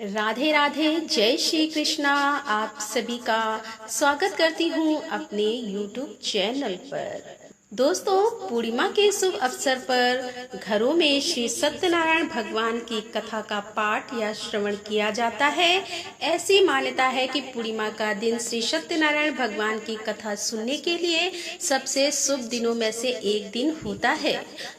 राधे राधे, जय श्री कृष्णा। आप सभी का स्वागत करती हूँ अपने YouTube चैनल पर। दोस्तों, पूर्णिमा के शुभ अवसर पर घरों में श्री सत्यनारायण भगवान की कथा का पाठ या श्रवण किया जाता है। ऐसी मान्यता है कि पूर्णिमा का दिन श्री सत्यनारायण भगवान की कथा सुनने के लिए सबसे शुभ दिनों में से एक दिन होता है।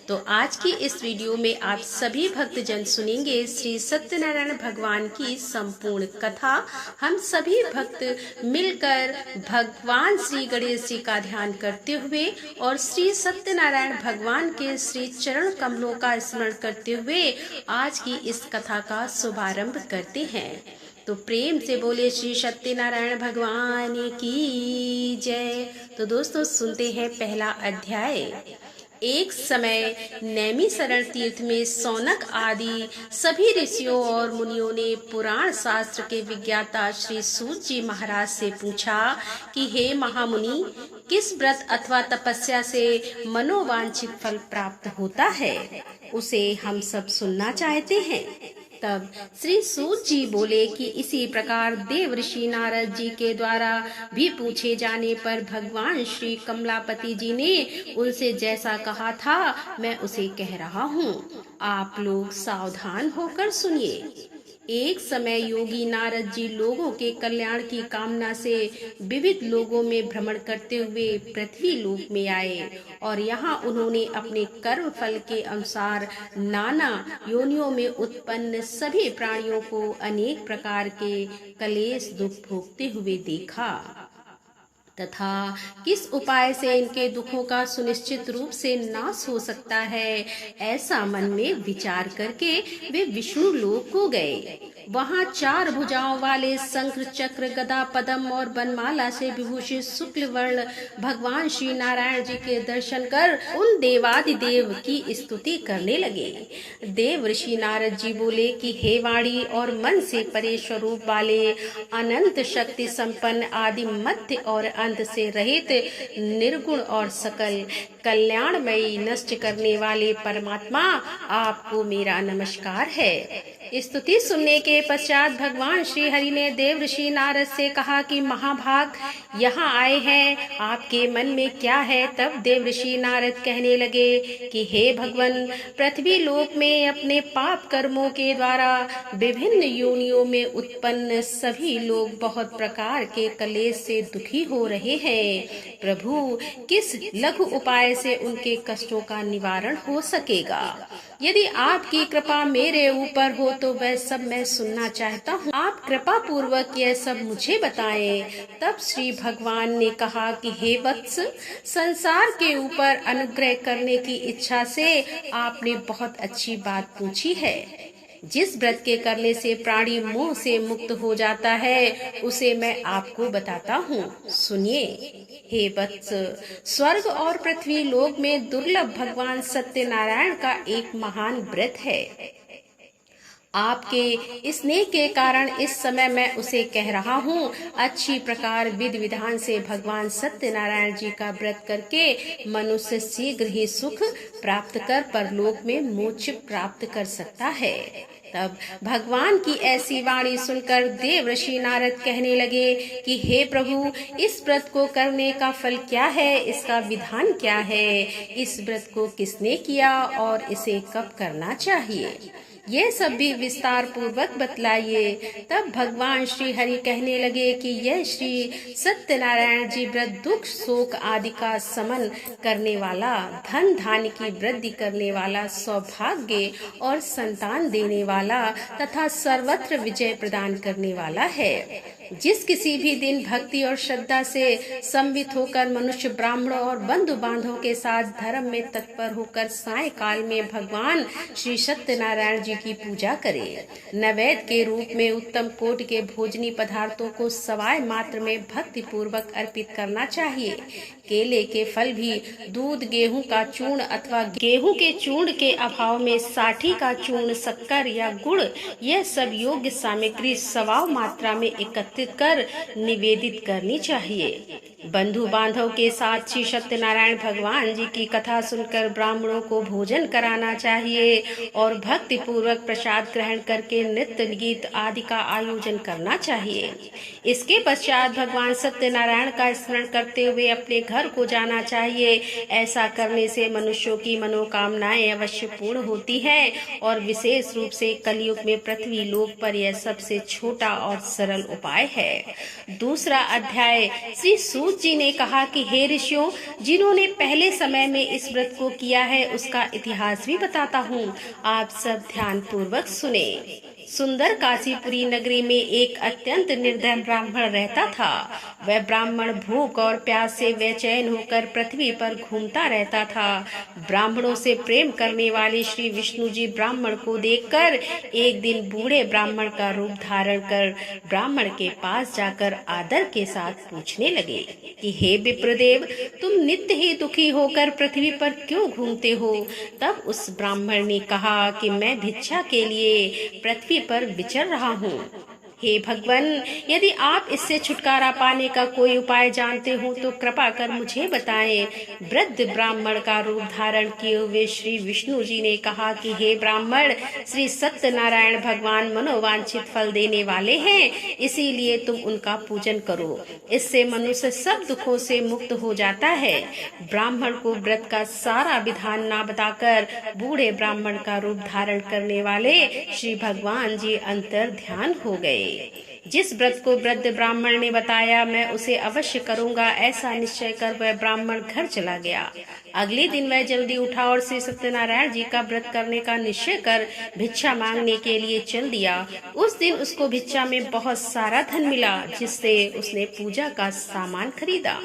तो आज की इस वीडियो में आप सभी भक्तजन सुनेंगे श्री सत्यनारायण भगवान की संपूर्ण कथा। हम सभी भक्त मिलकर भगवान श्री गणेश जी का ध्यान करते हुए और श्री सत्यनारायण भगवान के श्री चरण कमलों का स्मरण करते हुए आज की इस कथा का शुभारंभ करते हैं। तो प्रेम से बोले श्री सत्यनारायण भगवान की जय। तो दोस्तों, सुनते हैं पहला अध्याय। एक समय नैमिषारण्य तीर्थ में सौनक आदि सभी ऋषियों और मुनियों ने पुराण शास्त्र के विज्ञाता श्री सूत जी महाराज से पूछा कि हे महामुनि, किस व्रत अथवा तपस्या से मनोवांछित फल प्राप्त होता है, उसे हम सब सुनना चाहते हैं। तब श्री सूत जी बोले कि इसी प्रकार देव ऋषि नारद जी के द्वारा भी पूछे जाने पर भगवान श्री कमलापति जी ने उनसे जैसा कहा था मैं उसे कह रहा हूँ। आप लोग सावधान होकर सुनिए। एक समय योगी नारद जी लोगों के कल्याण की कामना से विविध लोगों में भ्रमण करते हुए पृथ्वी लोक में आए और यहाँ उन्होंने अपने कर्म फल के अनुसार नाना योनियों में उत्पन्न सभी प्राणियों को अनेक प्रकार के क्लेश दुख भोगते हुए देखा तथा किस उपाय से इनके दुखों का सुनिश्चित रूप से नाश हो सकता है, ऐसा मन में विचार करके वे विष्णु लोक को गए। वहाँ 4 भुजाओं वाले शंख चक्र गदा पद्म और बनमाला से विभूषित शुक्ल वर्ण भगवान श्री नारायण जी के दर्शन कर उन देवादिदेव की स्तुति करने लगे। देव ऋषि नारद जी बोले कि हे वाणी और मन से परे स्वरूप वाले अनंत शक्ति संपन्न आदि मध्य और अंत से रहित निर्गुण और सकल कल्याणमयी नष्ट करने वाले परमात्मा, आपको मेरा नमस्कार है। स्तुति सुनने के पश्चात भगवान श्री हरि ने देव ऋषि नारद से कहा कि महाभाग, यहाँ आए हैं, आपके मन में क्या है। तब देव ऋषि नारद कहने लगे कि हे भगवान, पृथ्वी लोक में अपने पाप कर्मों के द्वारा विभिन्न योनियों में उत्पन्न सभी लोग बहुत प्रकार के क्लेश से दुखी हो रहे हैं। प्रभु, किस लघु उपाय से उनके कष्टों का निवारण हो सकेगा? यदि आपकी कृपा मेरे ऊपर हो तो वह सब मैं सुनना चाहता हूँ। आप कृपा पूर्वक यह सब मुझे बताएं। तब श्री भगवान ने कहा कि हे वत्स, संसार के ऊपर अनुग्रह करने की इच्छा से आपने बहुत अच्छी बात पूछी है। जिस व्रत के करने से प्राणी मोह से मुक्त हो जाता है, उसे मैं आपको बताता हूँ, सुनिए। हे वत्स, स्वर्ग और पृथ्वी लोक में दुर्लभ भगवान सत्यनारायण का एक महान व्रत है। आपके स्नेह के कारण इस समय मैं उसे कह रहा हूँ। अच्छी प्रकार विधि विधान से भगवान सत्यनारायण जी का व्रत करके मनुष्य शीघ्र ही सुख प्राप्त कर परलोक में मोक्ष प्राप्त कर सकता है। तब भगवान की ऐसी वाणी सुनकर देव ऋषि नारद कहने लगे कि हे प्रभु, इस व्रत को करने का फल क्या है, इसका विधान क्या है, इस व्रत को किसने किया और इसे कब करना चाहिए, ये सब भी विस्तार पूर्वक बतलाइए। तब भगवान श्री हरि कहने लगे कि यह श्री सत्यनारायण जी व्रत दुख शोक आदि का समन करने वाला, धन धान्य की वृद्धि करने वाला, सौभाग्य और संतान देने वाला तथा सर्वत्र विजय प्रदान करने वाला है। जिस किसी भी दिन भक्ति और श्रद्धा से सम्मिलित होकर मनुष्य ब्राह्मणों और बंधु बांधवों के साथ धर्म में तत्पर होकर साय काल में भगवान श्री सत्यनारायण जी की पूजा करे, नैवेद्य के रूप में उत्तम कोट के भोजनी पदार्थों को सवाय मात्र में भक्ति पूर्वक अर्पित करना चाहिए। केले के फल भी, दूध, गेहूं का चूर्ण अथवा गेहूं के चूर्ण के अभाव में साठी का चूर्ण, शक्कर या गुड़, यह सब योग्य सामग्री सवाव मात्रा में एकत्र एकत्रित कर निवेदित करनी चाहिए। बंधु बांधव के साथ श्री सत्यनारायण भगवान जी की कथा सुनकर ब्राह्मणों को भोजन कराना चाहिए और भक्ति पूर्वक प्रसाद ग्रहण करके नृत्य गीत आदि का आयोजन करना चाहिए। इसके पश्चात भगवान सत्यनारायण का स्मरण करते हुए अपने घर को जाना चाहिए। ऐसा करने से मनुष्यों की मनोकामनाएं अवश्य पूर्ण होती है और विशेष रूप से कलयुग में पृथ्वी लोक पर यह सबसे छोटा और सरल उपाय है। दूसरा अध्याय। श्री सूत जी ने कहा कि हे ऋषियों, जिन्होंने पहले समय में इस व्रत को किया है उसका इतिहास भी बताता हूँ, आप सब ध्यान पूर्वक सुने। सुंदर काशीपुरी नगरी में एक अत्यंत निर्धन ब्राह्मण रहता था। वह ब्राह्मण भूख और प्यास से बेचैन होकर पृथ्वी पर घूमता रहता था। ब्राह्मणों से प्रेम करने वाले श्री विष्णु जी ब्राह्मण को देखकर एक दिन बूढ़े ब्राह्मण का रूप धारण कर ब्राह्मण के पास जाकर आदर के साथ पूछने लगे कि हे विप्रदेव, तुम नित्य ही दुखी होकर पृथ्वी पर क्यों घूमते हो? तब उस ब्राह्मण ने कहा कि मैं भिक्षा के लिए पृथ्वी पर विचर रहा हूँ। हे भगवान, यदि आप इससे छुटकारा पाने का कोई उपाय जानते हो तो कृपा कर मुझे बताएं। वृद्ध ब्राह्मण का रूप धारण किए हुए श्री विष्णु जी ने कहा कि हे ब्राह्मण, श्री सत्यनारायण भगवान मनोवांछित फल देने वाले हैं, इसीलिए तुम उनका पूजन करो। इससे मनुष्य सब दुखों से मुक्त हो जाता है। ब्राह्मण को व्रत का सारा विधान ना बताकर बूढ़े ब्राह्मण का रूप धारण करने वाले श्री भगवान जी अंतर ध्यान हो गए। जिस व्रत को वृद्ध ब्राह्मण ने बताया मैं उसे अवश्य करूंगा, ऐसा निश्चय कर वह ब्राह्मण घर चला गया। अगले दिन वह जल्दी उठा और श्री सत्यनारायण जी का व्रत करने का निश्चय कर भिक्षा मांगने के लिए चल दिया। उस दिन उसको भिक्षा में बहुत सारा धन मिला, जिससे उसने पूजा का सामान खरीदा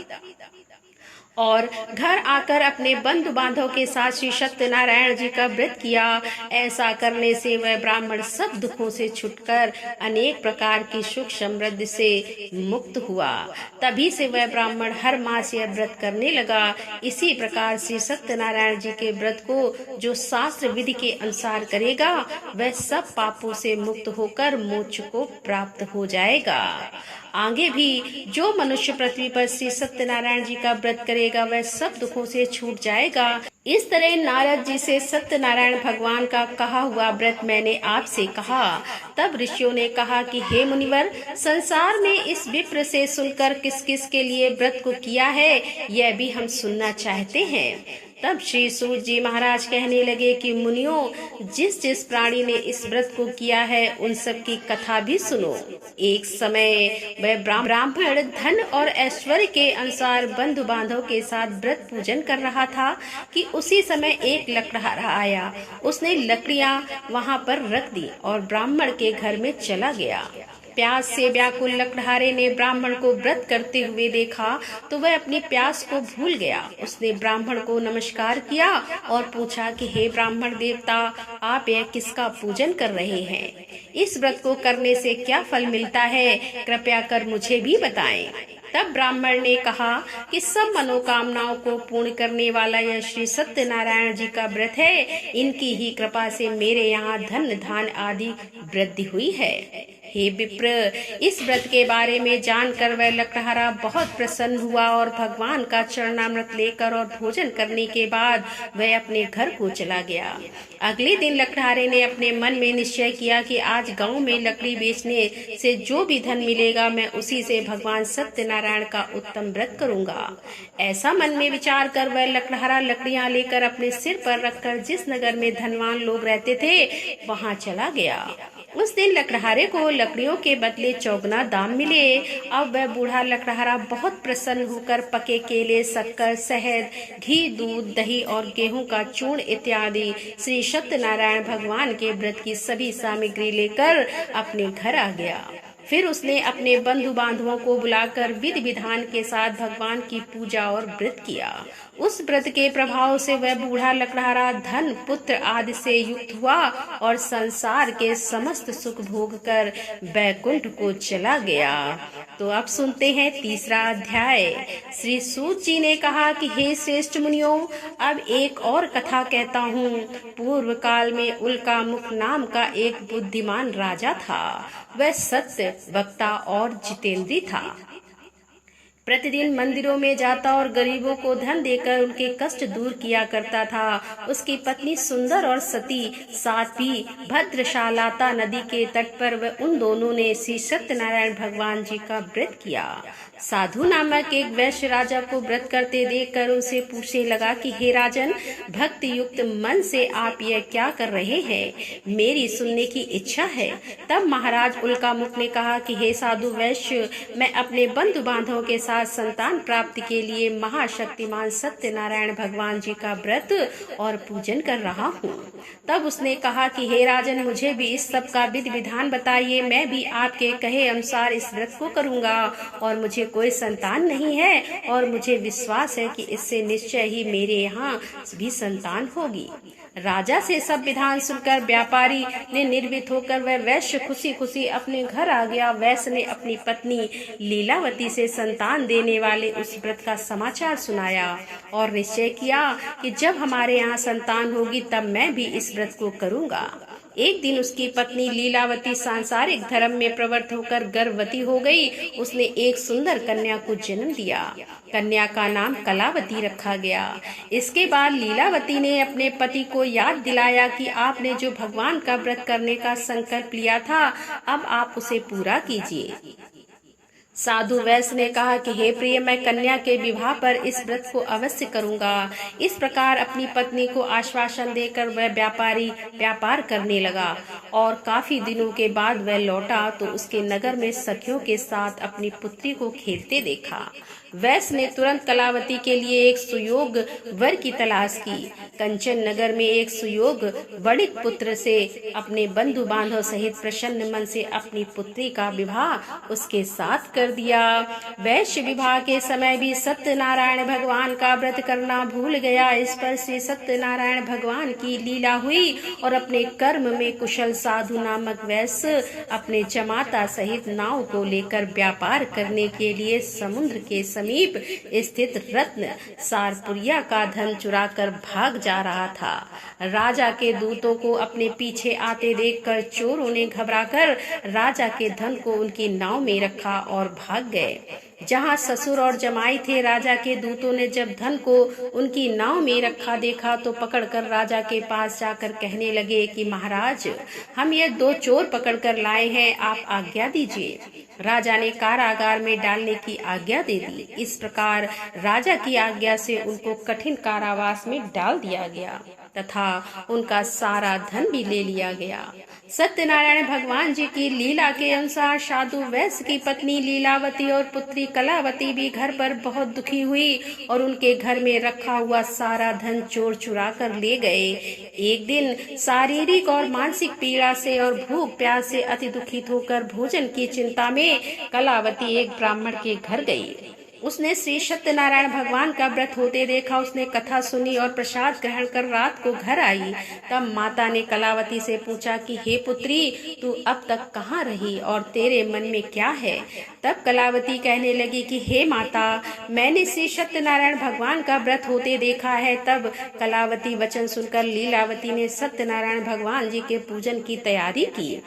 और घर आकर अपने बंधु बांधव के साथ श्री सत्यनारायण जी का व्रत किया। ऐसा करने से वह ब्राह्मण सब दुखों से छुटकर अनेक प्रकार की सुख समृद्धि से मुक्त हुआ। तभी से वह ब्राह्मण हर मास यह व्रत करने लगा। इसी प्रकार श्री सत्यनारायण जी के व्रत को जो शास्त्र विधि के अनुसार करेगा वह सब पापों से मुक्त होकर मोक्ष को प्राप्त हो जाएगा। आगे भी जो मनुष्य पृथ्वी पर श्री सत्यनारायण जी का व्रत करेगा वह सब दुखों से छूट जाएगा। इस तरह नारद जी से सत्यनारायण भगवान का कहा हुआ व्रत मैंने आपसे कहा। तब ऋषियों ने कहा कि हे मुनिवर, संसार में इस विप्र से सुनकर किस किस के लिए व्रत को किया है यह भी हम सुनना चाहते हैं। तब श्री सूत जी महाराज कहने लगे कि मुनियों, जिस जिस प्राणी ने इस व्रत को किया है उन सब की कथा भी सुनो। एक समय वह ब्राह्मण धन और ऐश्वर्य के अनुसार बंधु बांधव के साथ व्रत पूजन कर रहा था कि उसी समय एक लकड़हारा आया। उसने लकड़ियां वहां पर रख दी और ब्राह्मण के घर में चला गया। प्यास से व्याकुल लकड़हारे ने ब्राह्मण को व्रत करते हुए देखा तो वह अपनी प्यास को भूल गया। उसने ब्राह्मण को नमस्कार किया और पूछा कि हे ब्राह्मण देवता, आप यह किसका पूजन कर रहे हैं? इस व्रत को करने से क्या फल मिलता है? कृपया कर मुझे भी बताएं। तब ब्राह्मण ने कहा कि सब मनोकामनाओं को पूर्ण करने वाला यह श्री सत्यनारायण जी का व्रत है। इनकी ही कृपा से मेरे यहाँ धन धान आदि वृद्धि हुई है। हे विप्र, इस व्रत के बारे में जानकर वह लकड़हारा बहुत प्रसन्न हुआ और भगवान का चरणामृत लेकर और भोजन करने के बाद वह अपने घर को चला गया। अगले दिन लकड़हारे ने अपने मन में निश्चय किया कि आज गांव में लकड़ी बेचने से जो भी धन मिलेगा मैं उसी से भगवान सत्यनारायण का उत्तम व्रत करूंगा। ऐसा मन में विचार कर वह लकड़हारा लकड़ियां लेकर अपने सिर पर रखकर जिस नगर में धनवान लोग रहते थे वहां चला गया। उस दिन लकड़हारे को लकड़ियों के बदले चौगुना दाम मिले। अब वह बूढ़ा लकड़हारा बहुत प्रसन्न होकर पके केले, शक्कर, शहद, घी, दूध, दही और गेहूं का चूर्ण इत्यादि श्री सत्यनारायण भगवान के व्रत की सभी सामग्री लेकर अपने घर आ गया। फिर उसने अपने बंधु बांधवों को बुलाकर विधि विधान के साथ भगवान की पूजा और व्रत किया। उस व्रत के प्रभाव से वह बूढ़ा लकड़हारा धन पुत्र आदि से युक्त हुआ और संसार के समस्त सुख भोग कर बैकुंठ को चला गया। तो अब सुनते हैं तीसरा अध्याय। श्री सूत जी ने कहा कि हे श्रेष्ठ मुनियों, अब एक और कथा कहता हूँ। पूर्व काल में उल्कामुख नाम का एक बुद्धिमान राजा था। वह सत्य वक्ता और जितेंद्री था। प्रतिदिन मंदिरों में जाता और गरीबों को धन देकर उनके कष्ट दूर किया करता था। उसकी पत्नी सुंदर और सती साध्वी भद्रशालाता नदी के तट पर वह उन दोनों ने श्री सत्यनारायण भगवान जी का व्रत किया। साधु नामक एक वैश्य राजा को व्रत करते देखकर उनसे पूछने लगा कि हे राजन, भक्ति युक्त मन से आप यह क्या कर रहे हैं? मेरी सुनने की इच्छा है। तब महाराज उल्कामुख ने कहा कि हे साधु वैश्य, मैं अपने बंधु बांधवों के साथ संतान प्राप्ति के लिए महाशक्तिमान सत्यनारायण भगवान जी का व्रत और पूजन कर रहा हूँ। तब उसने कहा कि हे राजन, मुझे भी इस सब का विधि विधान बताइए। मैं भी आपके कहे अनुसार इस व्रत को करूँगा और मुझे कोई संतान नहीं है और मुझे विश्वास है कि इससे निश्चय ही मेरे यहाँ भी संतान होगी। राजा से सब विधान सुनकर व्यापारी ने निर्भीत होकर वह वैश्य खुशी खुशी अपने घर आ गया। वैश्य ने अपनी पत्नी लीलावती से संतान देने वाले उस व्रत का समाचार सुनाया और निश्चय किया कि जब हमारे यहाँ संतान होगी तब मैं भी इस व्रत को करूँगा। एक दिन उसकी पत्नी लीलावती सांसारिक धर्म में प्रवृत्त होकर गर्भवती हो गई। उसने एक सुंदर कन्या को जन्म दिया। कन्या का नाम कलावती रखा गया। इसके बाद लीलावती ने अपने पति को याद दिलाया कि आपने जो भगवान का व्रत करने का संकल्प लिया था, अब आप उसे पूरा कीजिए। साधु वैश्य ने कहा कि हे प्रिय, मैं कन्या के विवाह पर इस व्रत को अवश्य करूंगा। इस प्रकार अपनी पत्नी को आश्वासन देकर वह व्यापारी व्यापार करने लगा और काफी दिनों के बाद वह लौटा तो उसके नगर में सखियों के साथ अपनी पुत्री को खेलते देखा। वैश्य ने तुरंत कलावती के लिए एक सुयोग वर की तलाश की। कंचन नगर में एक सुयोग वणिक पुत्र से अपने बंधु बांधव सहित प्रसन्न मन से अपनी पुत्री का विवाह उसके साथ कर दिया। वैश्य विवाह के समय भी सत्यनारायण भगवान का व्रत करना भूल गया। इस पर श्री सत्यनारायण भगवान की लीला हुई और अपने कर्म में कुशल साधु नामक वैश्य अपने जमाता सहित नाव को लेकर व्यापार करने के लिए समुद्र के समीप स्थित रत्न सारपुरिया का धन चुराकर भाग जा रहा था। राजा के दूतों को अपने पीछे आते देखकर चोरों ने घबराकर राजा के धन को उनकी नाव में रखा और भाग गए। जहाँ ससुर और जमाई थे, राजा के दूतों ने जब धन को उनकी नाव में रखा देखा तो पकड़कर राजा के पास जाकर कहने लगे कि महाराज, हम ये 2 चोर पकड़कर लाए हैं, आप आज्ञा दीजिए। राजा ने कारागार में डालने की आज्ञा दे दी। इस प्रकार राजा की आज्ञा से उनको कठिन कारावास में डाल दिया गया तथा उनका सारा धन भी ले लिया गया। सत्यनारायण भगवान जी की लीला के अनुसार साधु वैश्य की पत्नी लीलावती और पुत्री कलावती भी घर पर बहुत दुखी हुई और उनके घर में रखा हुआ सारा धन चोर चुरा कर ले गए। एक दिन शारीरिक और मानसिक पीड़ा से और भूख प्यास से अति दुखित होकर भोजन की चिंता में कलावती एक ब्राह्मण के घर गई। उसने श्री सत्यनारायण भगवान का व्रत होते देखा। उसने कथा सुनी और प्रसाद ग्रहण कर रात को घर आई। तब माता ने कलावती से पूछा कि हे पुत्री, तू अब तक कहाँ रही और तेरे मन में क्या है? तब कलावती कहने लगी कि हे माता, मैंने श्री सत्यनारायण भगवान का व्रत होते देखा है। तब कलावती वचन सुनकर लीलावती ने सत्यनारायण भगवान जी के पूजन की तैयारी की।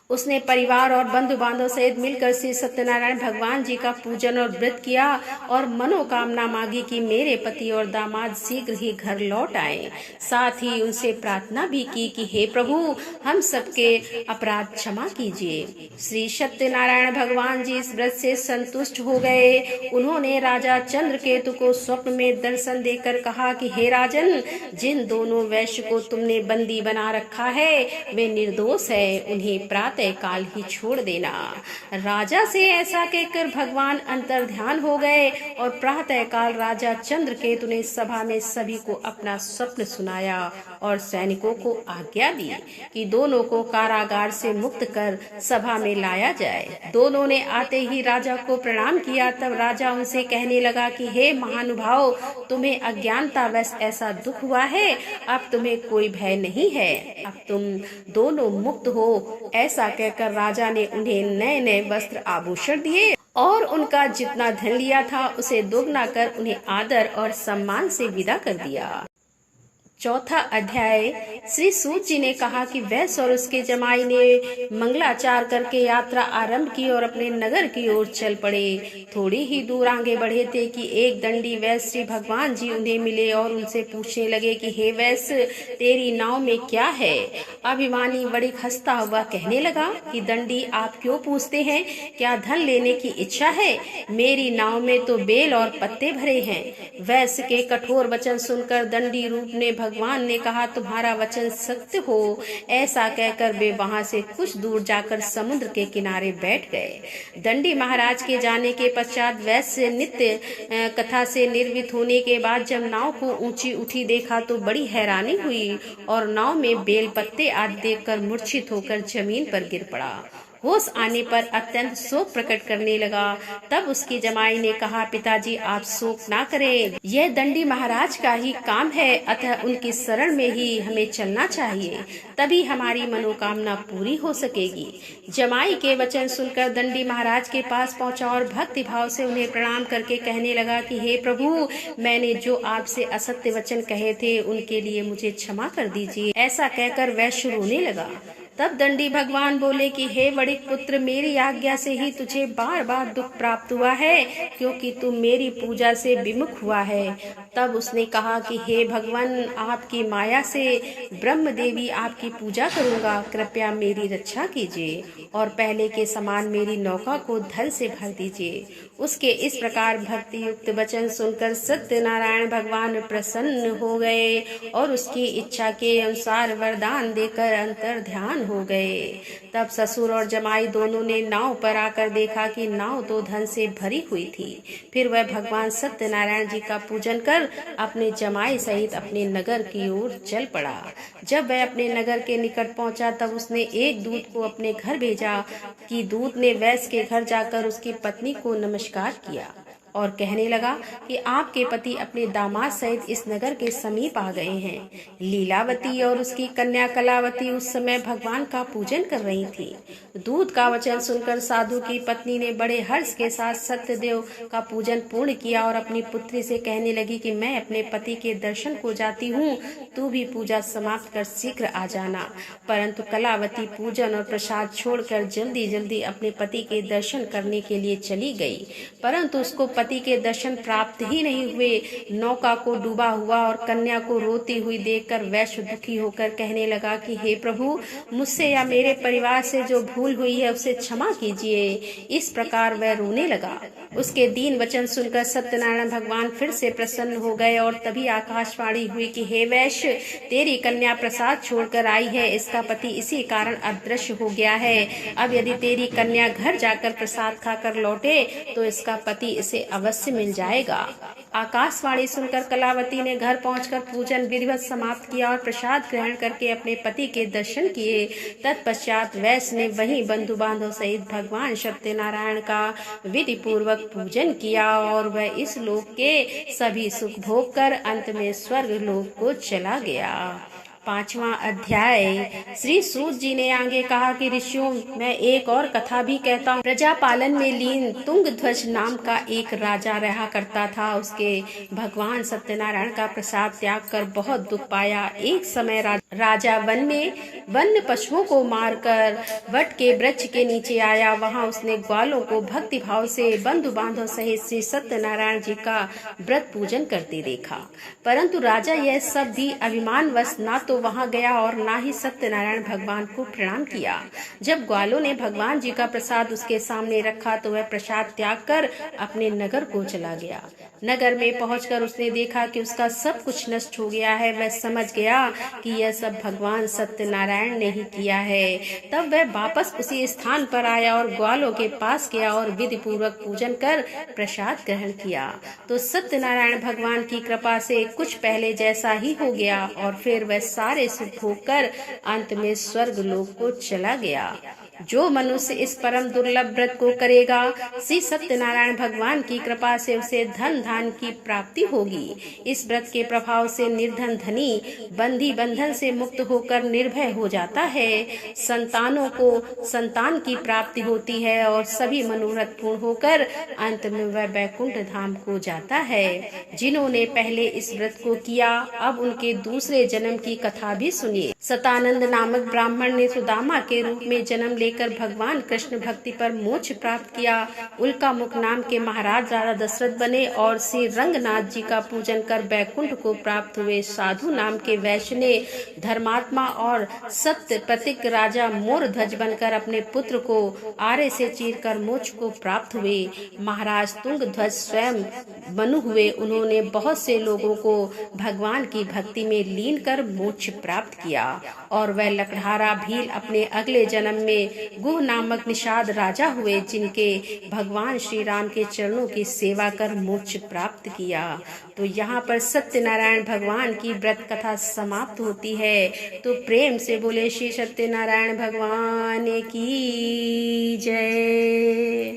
उसने परिवार और बंधु बांधव सहित मिलकर श्री सत्यनारायण भगवान जी का पूजन और व्रत किया और मनोकामना मांगी कि मेरे पति और दामाद शीघ्र ही घर लौट आए। साथ ही उनसे प्रार्थना भी की कि हे प्रभु, हम सबके अपराध क्षमा कीजिए। श्री सत्यनारायण भगवान जी इस व्रत से संतुष्ट हो गए। उन्होंने राजा चंद्रकेतु को स्वप्न में दर्शन देकर कहा कि हे राजन, जिन दोनों वैश्य को तुमने बंदी बना रखा है वे निर्दोष है। उन्हें प्राप्त प्रातः काल ही छोड़ देना। राजा से ऐसा कहकर भगवान अंतर ध्यान हो गए और प्रातः काल राजा चंद्रकेतु ने सभा में सभी को अपना स्वप्न सुनाया और सैनिकों को आज्ञा दी कि दोनों को कारागार से मुक्त कर सभा में लाया जाए। दोनों ने आते ही राजा को प्रणाम किया। तब राजा उनसे कहने लगा कि हे महानुभाव, तुम्हें अज्ञानतावश ऐसा दुख हुआ है, अब तुम्हें कोई भय नहीं है, अब तुम दोनों मुक्त हो। ऐसा कहकर राजा ने उन्हें नए नए वस्त्र आभूषण दिए और उनका जितना धन लिया था उसे दोगुना कर उन्हें आदर और सम्मान से विदा कर दिया। चौथा अध्याय। श्री सूत जी ने कहा कि वैश्य और उसके जमाई ने मंगलाचार करके यात्रा आरंभ की और अपने नगर की ओर चल पड़े। थोड़ी ही दूर आगे बढ़े थे कि एक दंडी वैश्य श्री भगवान जी उन्हें मिले और उनसे पूछने लगे कि हे वैश्य, तेरी नाव में क्या है? अभिमानी बड़ी हंसता हुआ कहने लगा कि दंडी, आप क्यों पूछते हैं? क्या धन लेने की इच्छा है? मेरी नाव में तो बेल और पत्ते भरे हैं। वैश्य के कठोर वचन सुनकर दंडी रूप ने भगवान ने कहा, तुम्हारा वचन सत्य हो। ऐसा कहकर वे वहां से कुछ दूर जाकर समुद्र के किनारे बैठ गए। दंडी महाराज के जाने के पश्चात वैश्य नित्य कथा से निर्वित होने के बाद जब नाव को ऊंची उठी देखा तो बड़ी हैरानी हुई और नाव में बेल पत्ते आदि देखकर मूर्छित होकर जमीन पर गिर पड़ा। होश आने पर अत्यंत शोक प्रकट करने लगा। तब उसकी जमाई ने कहा, पिताजी आप शोक ना करें, यह दंडी महाराज का ही काम है, अतः उनकी शरण में ही हमें चलना चाहिए, तभी हमारी मनोकामना पूरी हो सकेगी। जमाई के वचन सुनकर दंडी महाराज के पास पहुंचा और भक्ति भाव से उन्हें प्रणाम करके कहने लगा कि हे प्रभु, मैंने जो आपसे असत्य वचन कहे थे उनके लिए मुझे क्षमा कर दीजिए। ऐसा कहकर वैश्य रोने लगा। तब दंडी भगवान बोले कि हे वणिक पुत्र, मेरी आज्ञा से ही तुझे बार बार दुख प्राप्त हुआ है, क्योंकि तू मेरी पूजा से विमुख हुआ है। तब उसने कहा कि हे भगवान, आपकी माया से ब्रह्म देवी आपकी पूजा करूंगा, कृपया मेरी रक्षा कीजिए और पहले के समान मेरी नौका को धन से भर दीजिए। उसके इस प्रकार भक्ति युक्त वचन सुनकर सत्यनारायण भगवान प्रसन्न हो गए और उसकी इच्छा के अनुसार वरदान देकर अंतर ध्यान हो गए। तब ससुर और जमाई दोनों ने नाव पर आकर देखा कि नाव तो धन से भरी हुई थी। फिर वह भगवान सत्यनारायण जी का पूजन कर अपने जमाई सहित अपने नगर की ओर चल पड़ा। जब वह अपने नगर के निकट पहुंचा तब उसने एक दूत को अपने घर भेजा कि दूत ने वैश्य के घर जाकर उसकी पत्नी को नमस्कार किया और कहने लगा कि आपके पति अपने दामाद सहित इस नगर के समीप आ गए हैं। लीलावती और उसकी कन्या कलावती उस समय भगवान का पूजन कर रही थी। दूत का वचन सुनकर साधु की पत्नी ने बड़े हर्ष के साथ सत्यदेव का पूजन पूर्ण किया और अपनी पुत्री से कहने लगी कि मैं अपने पति के दर्शन को जाती हूँ, तू भी पूजा समाप्त कर शीघ्र आ जाना। परंतु कलावती पूजन और प्रसाद छोड़कर जल्दी जल्दी अपने पति के दर्शन करने के लिए चली गई, परंतु उसको पति के दर्शन प्राप्त ही नहीं हुए। नौका को डूबा हुआ और कन्या को रोती हुई देखकर वैश्य दुखी होकर कहने लगा कि हे प्रभु, मुझसे या मेरे परिवार से जो भूल हुई है उसे क्षमा कीजिए। इस प्रकार वह रोने लगा। उसके दीन वचन सुनकर सत्यनारायण भगवान फिर से प्रसन्न हो गए और तभी आकाशवाणी हुई कि हे वैश्य, तेरी कन्या प्रसाद छोड़कर आई है, इसका पति इसी कारण अदृश्य हो गया है। अब यदि तेरी कन्या घर जाकर प्रसाद खाकर लौटे तो इसका पति इसे अवश्य मिल जाएगा। आकाशवाणी सुनकर कलावती ने घर पहुंचकर पूजन विधिवत समाप्त किया और प्रसाद ग्रहण करके अपने पति के दर्शन किए। तत्पश्चात वैश्य ने वहीं बंधु बांधव सहित भगवान सत्यनारायण का विधि पूर्वक पूजन किया और वह इस लोक के सभी सुख भोग कर अंत में स्वर्ग लोक को चला गया। 5वां अध्याय। श्री सूत जी ने आगे कहा कि ऋषियों, मैं एक और कथा भी कहता हूँ। प्रजा पालन में लीन तुंगध्वज नाम का एक राजा रहा करता था। उसके भगवान सत्यनारायण का प्रसाद त्याग कर बहुत दुख पाया। एक समय राजा वन में वन्य पशुओं को मारकर वट के वृक्ष के नीचे आया। वहां उसने ग्वालों को भक्ति भाव से बंधु बांधव सहित श्री सत्यनारायण जी का व्रत पूजन करते देखा, परंतु राजा यह सब भी अभिमानवश ना तो वहां गया और ना ही सत्यनारायण भगवान को प्रणाम किया। जब ग्वालों ने भगवान जी का प्रसाद उसके सामने रखा तो वह प्रसाद त्याग कर अपने नगर को चला गया। नगर में पहुंचकर उसने देखा कि उसका सब कुछ नष्ट हो गया है। वह समझ गया कि यह सब भगवान सत्यनारायण ने ही किया है। तब वह वापस उसी स्थान पर आया और ग्वालों के पास गया और विधि पूर्वक पूजन कर प्रसाद ग्रहण किया। तो सत्यनारायण भगवान की कृपा से कुछ पहले जैसा ही हो गया और फिर वह सारे सुख भोगकर अंत में स्वर्ग लोक को चला गया। जो मनुष्य इस परम दुर्लभ व्रत को करेगा, श्री सत्यनारायण भगवान की कृपा से उसे धन धान की प्राप्ति होगी। इस व्रत के प्रभाव से निर्धन धनी बंधी बंधन से मुक्त होकर निर्भय हो जाता है। संतानों को संतान की प्राप्ति होती है और सभी मनोरथ पूर्ण होकर अंत में वह बैकुंठ धाम को जाता है। जिन्होंने पहले इस व्रत को किया, अब उनके दूसरे जन्म की कथा भी सुनिए। सतानंद नामक ब्राह्मण ने सुदामा के रूप में जन्म लेकर भगवान कृष्ण भक्ति पर मोक्ष प्राप्त किया। उल्का मुख नाम के महाराज राजा दशरथ बने और श्री रंगनाथ जी का पूजन कर बैकुंठ को प्राप्त हुए। साधु नाम के वैश्य ने धर्मात्मा और सत्य प्रतीक राजा मोर ध्वज बनकर अपने पुत्र को आरे से चीरकर मोक्ष को प्राप्त हुए। महाराज तुंग ध्वज स्वयं मनु हुए। उन्होंने बहुत से लोगों को भगवान की भक्ति में लीन कर मोक्ष प्राप्त किया। और वह लकड़हारा भील अपने अगले जन्म में गुह नामक निषाद राजा हुए, जिनके भगवान श्री राम के चरणों की सेवा कर मोक्ष प्राप्त किया। तो यहाँ पर सत्यनारायण भगवान की व्रत कथा समाप्त होती है। तो प्रेम से बोले श्री सत्यनारायण भगवान की जय।